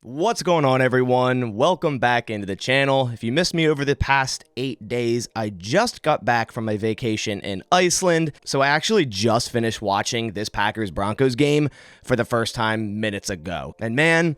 What's going on, everyone? Welcome back into the channel. If you missed me over the past 8 days, I just got back from my vacation in Iceland, so I actually just finished watching this Packers-Broncos game for the first time minutes ago. And man,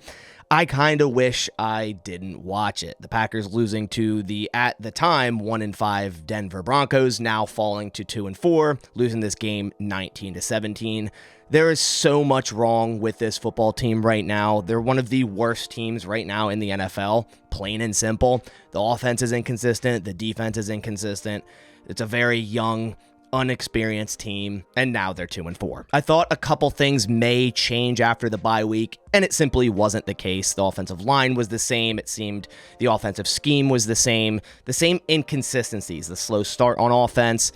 I kind of wish I didn't watch it. The Packers losing to the, at the time, 1-5 Denver Broncos, now falling to 2-4, losing this game 19-17. There is so much wrong with this football team right now. They're one of the worst teams right now in the NFL, plain and simple. The offense is inconsistent. The defense is inconsistent. It's a very young, unexperienced team, and now they're 2-4. I thought a couple things may change after the bye week, and it simply wasn't the case. The offensive line was the same. It seemed the offensive scheme was the same inconsistencies, the slow start on offense,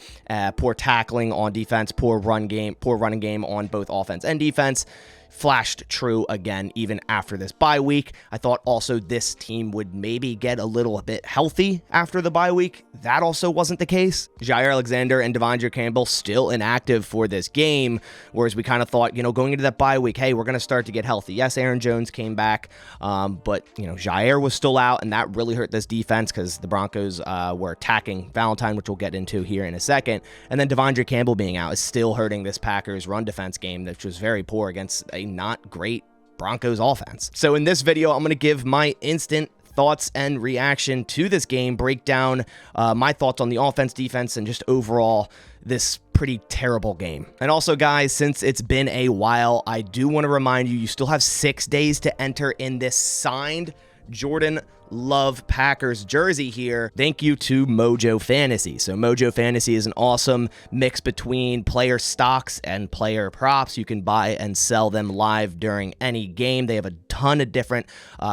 poor tackling on defense, poor running game on both offense and defense, flashed true again even after this bye week. I thought also this team would maybe get a little bit healthy after the bye week. That also wasn't the case. Jaire Alexander and Devondre Campbell still inactive for this game, whereas we kind of thought, going into that bye week, hey, we're going to start to get healthy. Yes, Aaron Jones came back, but, Jaire was still out, and that really hurt this defense because the Broncos were attacking Valentine, which we'll get into here in a second. And then Devondre Campbell being out is still hurting this Packers run defense game, which was very poor against a not great Broncos offense. So in this video, I'm going to give my instant thoughts and reaction to this game, break down my thoughts on the offense, defense, and just overall this pretty terrible game. And also, guys, since it's been a while, I do want to remind you, you still have 6 days to enter in this signed Jordan Love Packers jersey here. Thank you to Mojo Fantasy. So Mojo Fantasy is an awesome mix between player stocks and player props. You can buy and sell them live during any game. They have a ton of different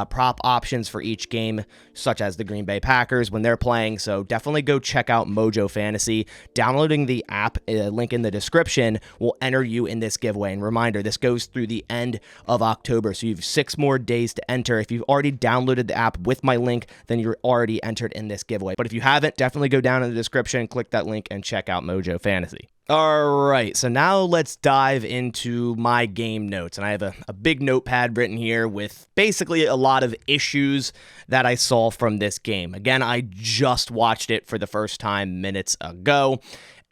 prop options for each game, such as the Green Bay Packers when they're playing. So definitely go check out Mojo Fantasy. Downloading the app, link in the description, will enter you in this giveaway. And reminder, this goes through the end of October, so you have 6 more days to enter. If you've already downloaded the app with my link, then you're already entered in this giveaway. But if you haven't, definitely go down in the description, click that link, and check out Mojo Fantasy. All right, so now let's dive into my game notes. And I have a big notepad written here with basically a lot of issues that I saw from this game. Again, I just watched it for the first time minutes ago.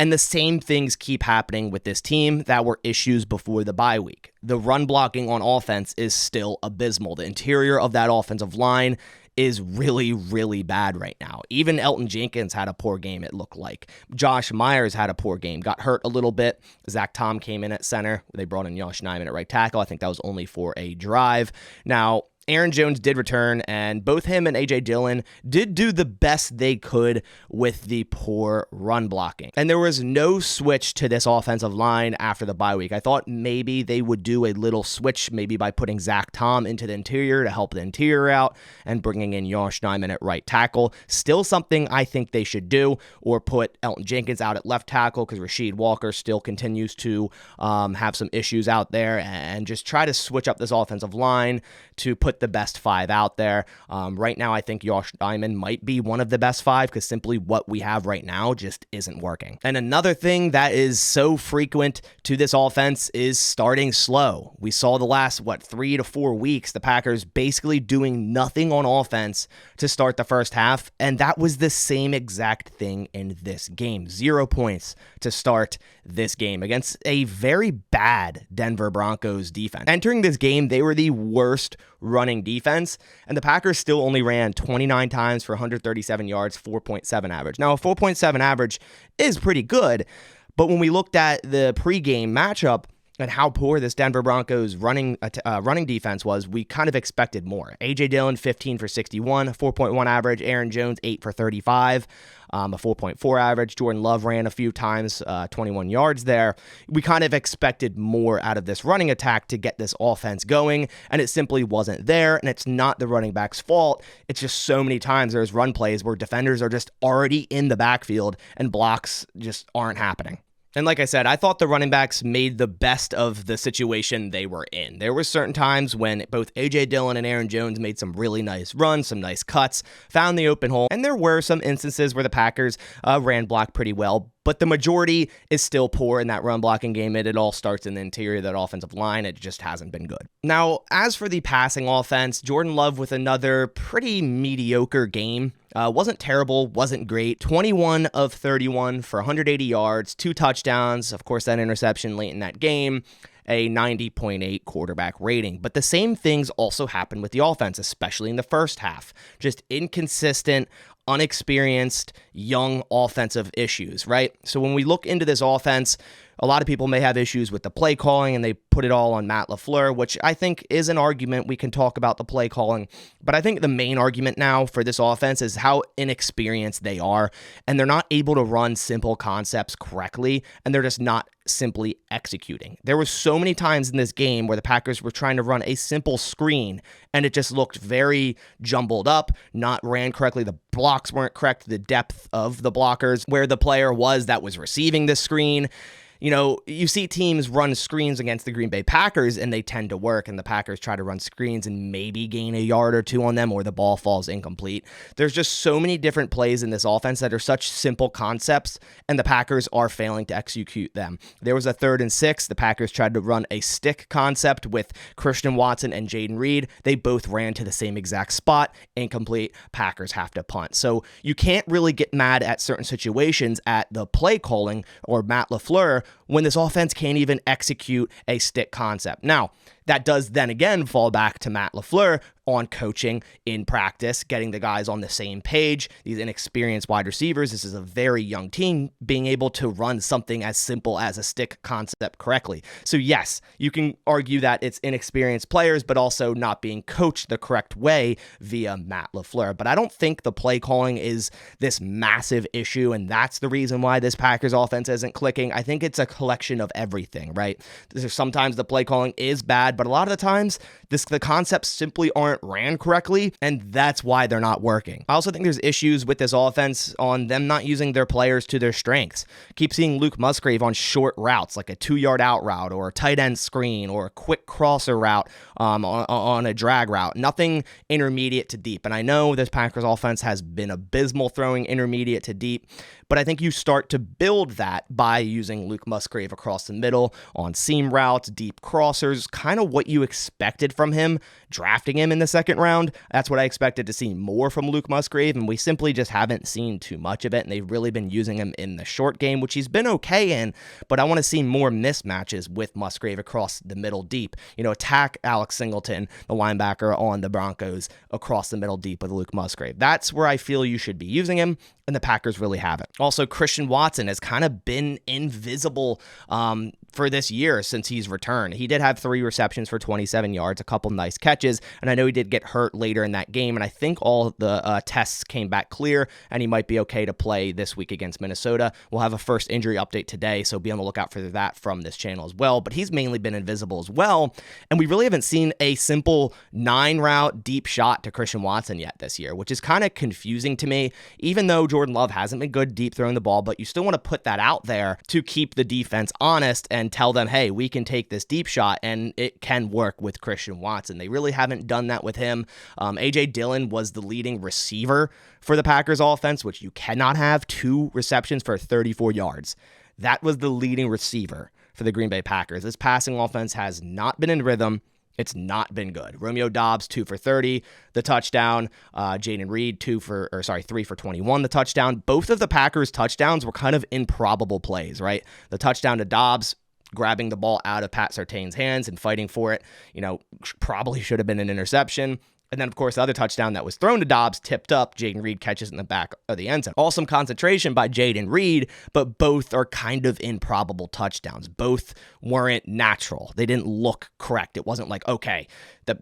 And the same things keep happening with this team that were issues before the bye week. The run blocking on offense is still abysmal. The interior of that offensive line is really, really bad right now. Even Elton Jenkins had a poor game, it looked like. Josh Myers had a poor game, got hurt a little bit. Zach Tom came in at center. They brought in Josh Nijman at right tackle. I think that was only for a drive. Now, Aaron Jones did return, and both him and A.J. Dillon did do the best they could with the poor run blocking. And there was no switch to this offensive line after the bye week. I thought maybe they would do a little switch, maybe by putting Zach Tom into the interior to help the interior out and bringing in Josh Nijman at right tackle. Still something I think they should do, or put Elton Jenkins out at left tackle because Rasheed Walker still continues to have some issues out there, and just try to switch up this offensive line to put the best 5 out there. Right now, I think Josh Nijman might be one of the best 5 because simply what we have right now just isn't working. And another thing that is so frequent to this offense is starting slow. We saw the last, 3 to 4 weeks, the Packers basically doing nothing on offense to start the first half, and that was the same exact thing in this game. 0 points to start this game against a very bad Denver Broncos defense. Entering this game, they were the worst running defense, and the Packers still only ran 29 times for 137 yards, 4.7 average. Now, a 4.7 average is pretty good, but when we looked at the pregame matchup and how poor this Denver Broncos running defense was, we kind of expected more. A.J. Dillon, 15 for 61, 4.1 average. Aaron Jones, 8 for 35, a 4.4 average. Jordan Love ran a few times, 21 yards there. We kind of expected more out of this running attack to get this offense going, and it simply wasn't there, and it's not the running back's fault. It's just so many times there's run plays where defenders are just already in the backfield and blocks just aren't happening. And like I said, I thought the running backs made the best of the situation they were in. There were certain times when both A.J. Dillon and Aaron Jones made some really nice runs, some nice cuts, found the open hole, and there were some instances where the Packers ran block pretty well, but the majority is still poor in that run blocking game. It all starts in the interior of that offensive line. It just hasn't been good. Now, as for the passing offense, Jordan Love with another pretty mediocre game. Wasn't terrible, wasn't great. 21 of 31 for 180 yards, 2 touchdowns. Of course, that interception late in that game, a 90.8 quarterback rating. But the same things also happened with the offense, especially in the first half. Just inconsistent, unexperienced, young offensive issues, right? So when we look into this offense, a lot of people may have issues with the play calling, and they put it all on Matt LaFleur, which I think is an argument. We can talk about the play calling, but I think the main argument now for this offense is how inexperienced they are, and they're not able to run simple concepts correctly, and they're just not simply executing. There were so many times in this game where the Packers were trying to run a simple screen, and it just looked very jumbled up, not ran correctly. The blocks weren't correct, the depth of the blockers, where the player was that was receiving the screen. You know, you see teams run screens against the Green Bay Packers, and they tend to work, and the Packers try to run screens and maybe gain a yard or two on them, or the ball falls incomplete. There's just so many different plays in this offense that are such simple concepts, and the Packers are failing to execute them. There was a 3rd and 6. The Packers tried to run a stick concept with Christian Watson and Jaden Reed. They both ran to the same exact spot, incomplete. Packers have to punt. So you can't really get mad at certain situations at the play calling or Matt LaFleur when this offense can't even execute a stick concept. Now, that does then again fall back to Matt LaFleur on coaching in practice, getting the guys on the same page. These inexperienced wide receivers, this is a very young team, being able to run something as simple as a stick concept correctly. So yes, you can argue that it's inexperienced players, but also not being coached the correct way via Matt LaFleur. But I don't think the play calling is this massive issue, and that's the reason why this Packers offense isn't clicking. I think it's a collection of everything, right? Sometimes the play calling is bad, but a lot of the times the concepts simply aren't ran correctly, and that's why they're not working. I also think there's issues with this offense on them not using their players to their strengths. Keep seeing Luke Musgrave on short routes, like a 2-yard out route or a tight end screen or a quick crosser route on a drag route. Nothing intermediate to deep. And I know this Packers offense has been abysmal throwing intermediate to deep, but I think you start to build that by using Luke Musgrave across the middle on seam routes, deep crossers, kind of what you expected from him, drafting him in the second round. That's what I expected to see more from Luke Musgrave, and we simply just haven't seen too much of it, and they've really been using him in the short game, which he's been okay in, but I want to see more mismatches with Musgrave across the middle deep. You know, attack Alex Singleton, the linebacker on the Broncos, across the middle deep with Luke Musgrave. That's where I feel you should be using him, and the Packers really haven't. Also, Christian Watson has kind of been invisible for this year since he's returned. He did have 3 receptions for 27 yards, a couple nice catches, and I know he did get hurt later in that game, and I think all the tests came back clear, and he might be okay to play this week against Minnesota. We'll have a first injury update today, so be on the lookout for that from this channel as well, but he's mainly been invisible as well, and we really haven't seen a simple 9-route deep shot to Christian Watson yet this year, which is kind of confusing to me, even though Jordan Love hasn't been good deep throwing the ball, but you still want to put that out there to keep the defense honest and tell them, hey, we can take this deep shot and it can work with Christian Watson. They really haven't done that with him. A.J. Dillon was the leading receiver for the Packers offense, which you cannot have 2 receptions for 34 yards. That was the leading receiver for the Green Bay Packers. This passing offense has not been in rhythm. It's not been good. Romeo Doubs, 2 for 30, the touchdown. Jaden Reed, 3 for 21, the touchdown. Both of the Packers' touchdowns were kind of improbable plays, right? The touchdown to Doubs, grabbing the ball out of Pat Surtain's hands and fighting for it, probably should have been an interception. And then, of course, the other touchdown that was thrown to Doubs, tipped up, Jaden Reed catches in the back of the end zone. Awesome concentration by Jaden Reed, but both are kind of improbable touchdowns. Both weren't natural. They didn't look correct. It wasn't like, okay,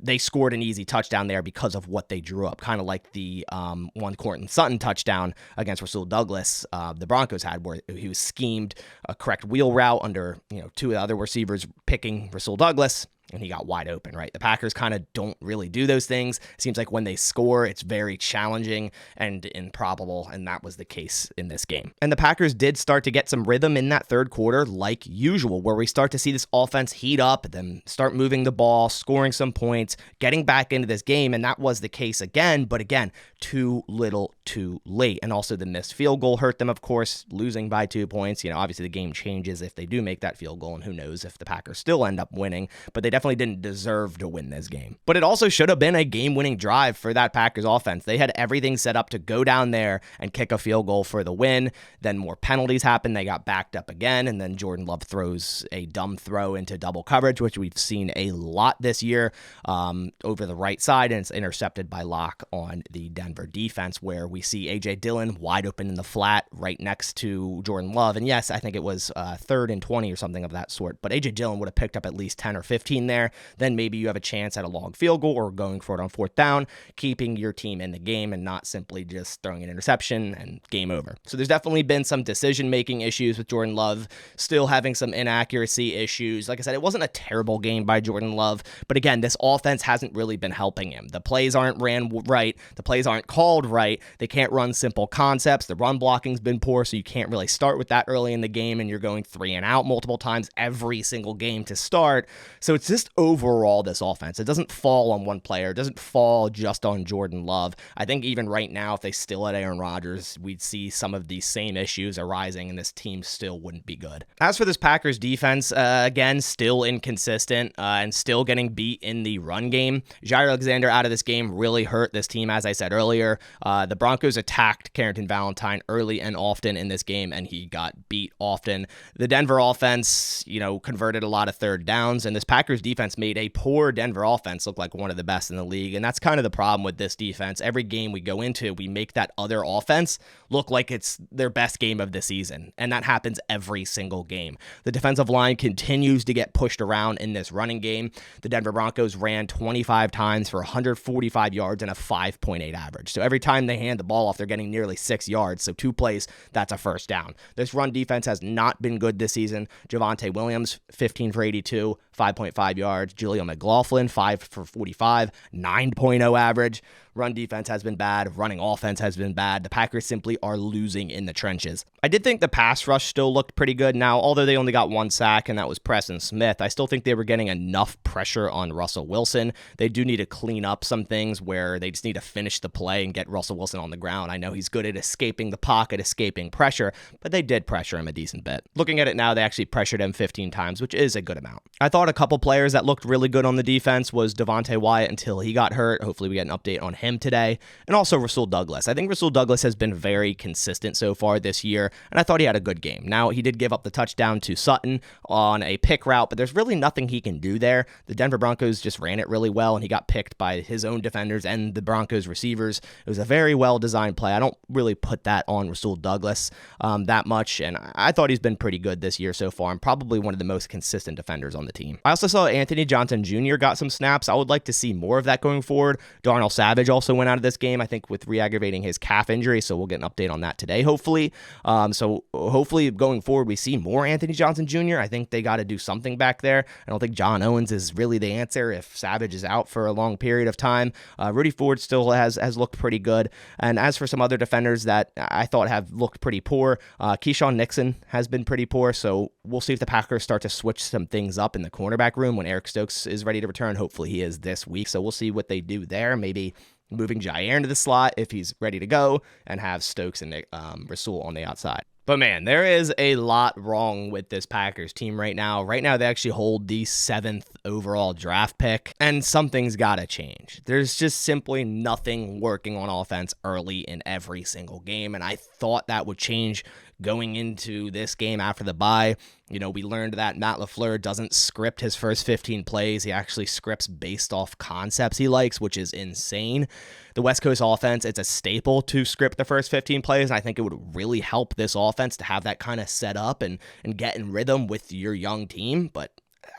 they scored an easy touchdown there because of what they drew up, kind of like the one Courtland Sutton touchdown against Rasul Douglas the Broncos had, where he was schemed a correct wheel route under 2 other receivers picking Rasul Douglas, and he got wide open, right? The Packers kind of don't really do those things. It seems like when they score, it's very challenging and improbable, and that was the case in this game. And the Packers did start to get some rhythm in that third quarter, like usual, where we start to see this offense heat up, then start moving the ball, scoring some points, getting back into this game, and that was the case again, but again, too little, too late. And also the missed field goal hurt them, of course, losing by 2 points. Obviously the game changes if they do make that field goal, and who knows if the Packers still end up winning, but they definitely didn't deserve to win this game. But it also should have been a game-winning drive for that Packers offense. They had everything set up to go down there and kick a field goal for the win. Then more penalties happened. They got backed up again, and then Jordan Love throws a dumb throw into double coverage, which we've seen a lot this year, over the right side, and it's intercepted by Locke on the Denver defense, where we see A.J. Dillon wide open in the flat right next to Jordan Love. And yes, I think it was 3rd and 20 or something of that sort, but A.J. Dillon would have picked up at least 10 or 15 there. Then maybe you have a chance at a long field goal or going for it on 4th down, keeping your team in the game and not simply just throwing an interception and game over. So there's definitely been some decision-making issues with Jordan Love, still having some inaccuracy issues. Like I said, it wasn't a terrible game by Jordan Love, but again, this offense hasn't really been helping him. The plays aren't ran right. The plays aren't called right. They can't run simple concepts. The run blocking's been poor, so you can't really start with that early in the game, and you're going 3 and out multiple times every single game to start. So it's just overall this offense. It doesn't fall on one player. It doesn't fall just on Jordan Love. I think even right now, if they still had Aaron Rodgers, we'd see some of these same issues arising, and this team still wouldn't be good. As for this Packers defense, again, still inconsistent and still getting beat in the run game. Jair Alexander out of this game really hurt this team, as I said earlier. The Broncos attacked Carrington Valentine early and often in this game, and he got beat often. The Denver offense, converted a lot of 3rd downs, and this Packers defense made a poor Denver offense look like one of the best in the league, and that's kind of the problem with this defense. Every game we go into, we make that other offense look like it's their best game of the season, and that happens every single game. The defensive line continues to get pushed around in this running game. The Denver Broncos ran 25 times for 145 yards and a 5.8 average. So every time they hand the ball off, they're getting nearly 6 yards. So 2 plays, that's a 1st down. This run defense has not been good this season. Javonte Williams, 15 for 82, 5.5 yards. Julian McLaughlin, 5 for 45, 9.0 average. Run defense has been bad. Running offense has been bad. The Packers simply are losing in the trenches. I did think the pass rush still looked pretty good. Now, although they only got 1 sack, and that was Preston Smith, I still think they were getting enough pressure on Russell Wilson. They do need to clean up some things where they just need to finish the play and get Russell Wilson on the ground. I know he's good at escaping the pocket, escaping pressure, but they did pressure him a decent bit. Looking at it now, they actually pressured him 15 times, which is a good amount. I thought a couple players that looked really good on the defense was Devontae Wyatt until he got hurt. Hopefully we get an update on him today. And also Rasul Douglas. I think Rasul Douglas has been very consistent so far this year, and I thought he had a good game. Now, he did give up the touchdown to Sutton on a pick route, but there's really nothing he can do there. The Denver Broncos just ran it really well, and he got picked by his own defenders and the Broncos receivers. It was a very well-designed play. I don't really put that on Rasul Douglas that much, and I thought he's been pretty good this year so far, and probably one of the most consistent defenders on the team. I also saw Anthony Johnson Jr. got some snaps. I would like to see more of that going forward. Darnell Savage also went out of this game, I think, with re-aggravating his calf injury, so we'll get an update on that today, hopefully. So hopefully going forward, we see more Anthony Johnson Jr. I think they got to do something back there. I don't think John Owens is really the answer if Savage is out for a long period of time. Rudy Ford still has looked pretty good. And as for some other defenders that I thought have looked pretty poor, Keyshawn Nixon has been pretty poor, so we'll see if the Packers start to switch some things up in the cornerback room when Eric Stokes is ready to return. Hopefully he is this week, so we'll see what they do there. Maybe moving Jair into the slot if he's ready to go, and have Stokes and Rasul on the outside. But man, there is a lot wrong with this Packers team right now. Right now, they actually hold the 7th overall draft pick, and something's got to change. There's just simply nothing working on offense early in every single game, and I thought that would change going into this game after the bye. We learned that Matt LaFleur doesn't script his first 15 plays. He actually scripts based off concepts he likes, which is insane. The West Coast offense, it's a staple to script the first 15 plays, and I think it would really help this offense to have that kind of set up and get in rhythm with your young team, but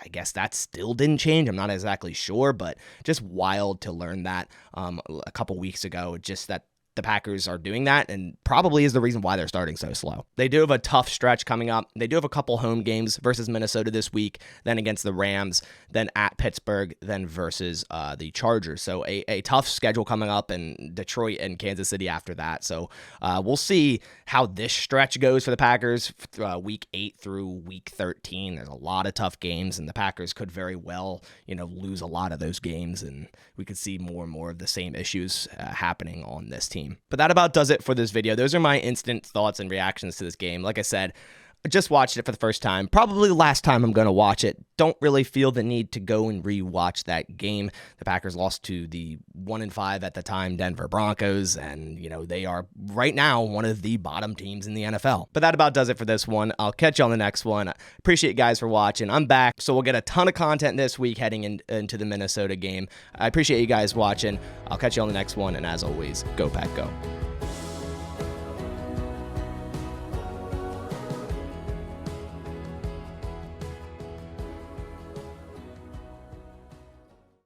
I guess that still didn't change. I'm not exactly sure, but just wild to learn that a couple weeks ago. Just that the Packers are doing that, and probably is the reason why they're starting so slow. They do have a tough stretch coming up. They do have a couple home games versus Minnesota this week, then against the Rams, then at Pittsburgh, then versus the Chargers. So a tough schedule coming up, and Detroit and Kansas City after that. So we'll see how this stretch goes for the Packers week 8 through week 13. There's a lot of tough games, and the Packers could very well, lose a lot of those games, and we could see more and more of the same issues happening on this team. But that about does it for this video. Those are my instant thoughts and reactions to this game. Like I said, I just watched it for the first time, probably the last time I'm going to watch it. Don't really feel the need to go and rewatch that game. The Packers lost to the 1-5 at the time Denver Broncos, and they are right now one of the bottom teams in the NFL. But that about does it for this one. I'll catch you on the next one. I appreciate you guys for watching. I'm back, so we'll get a ton of content this week heading into the Minnesota game. I appreciate you guys watching. I'll catch you on the next one, and as always, go Pack Go.